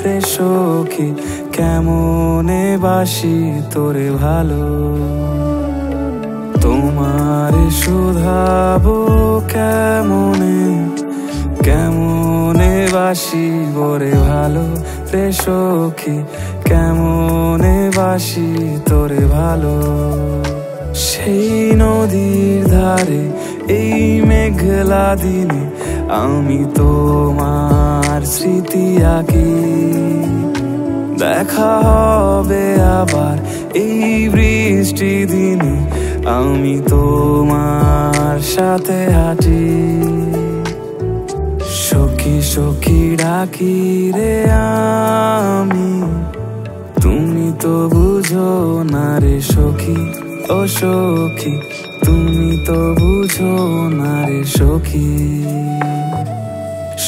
রে সখী, কেমনে বাসি তোরে ভালো। তোমারে শুধাবো কেমনে, কেমনে বাসি ওরে ভালো রে সখী, কেমনে বাসি তোরে ভালো। সেই নদীর ধারে এই মেঘলা দিনে আমি তোমার স্মৃতি আঁকি। দেখা হবে আবার এই বৃষ্টি দিনে, আমি তোমার সাথে হাঁটি। সখী সখী ডাকি রে আমি, তুমি তো বুঝো না রে সখী, ও সখী তুমি তো বুঝো না রে সখী।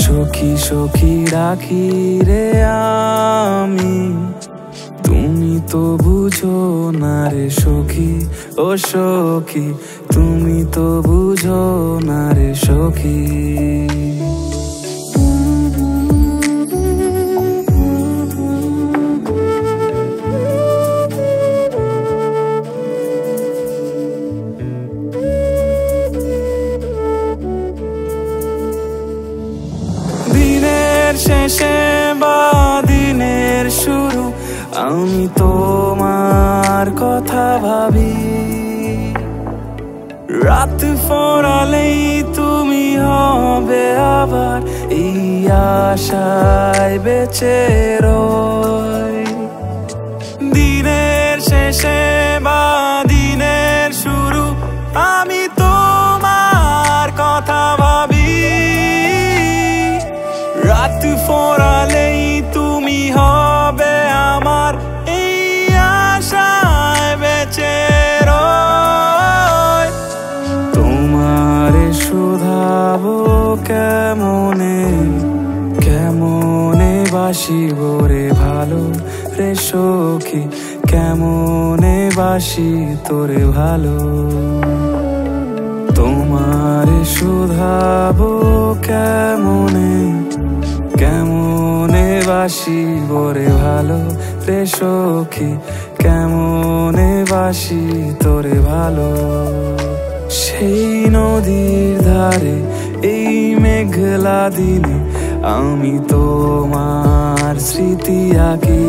সখী সখী ডাকি রে আমি, তুমি তো বুঝো না রে সখী, ও সখী তুমি তো বুঝো না রে সখী। দিনের শেষে বা দিনের শুরু আমি তোমার কথা ভাবি। রাত ফোরালেই তুমি হবে আবার, এই আশায় বেঁচে রই। দিনের শেষে বা দিনের শুরু আমি তোমার কথা ভাবি। রাত ফোরালেই তুমি হবে আমার, এই আশায় বেঁচে রই। তোমারে শুধাবো কেমনে, কেমনে বাসি রে ভালো রে সখী, কেমনে বাসি তোরে ভালো। তোমারে শুধাবো কেমনে, কেমনে বাসি রে ভালো রে সখী, কেমনে বাসি তোরে ভালো। সেই নদীর ধারে এই মেঘলা দিনে আমি তোমার স্মৃতি আঁকি।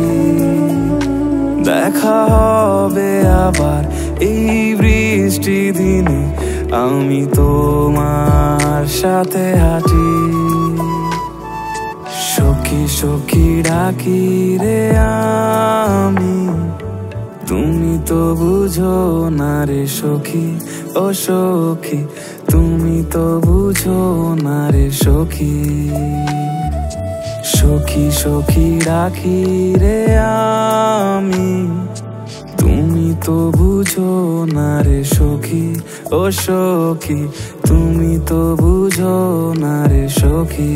দেখা হবে আবার এই বৃষ্টি দিনে, আমি তোমার সাথে হাঁটি। সখী সখী ডাকি রে আমি, তুমি তো বুঝো না রে সখী, ও সখী তুমি তো বুঝো না রে সখী। সখী সখী ডাকি রে আমি, তুমি তো বুঝো না রে সখী, ও সখী তুমি তো বুঝো না রে সখী।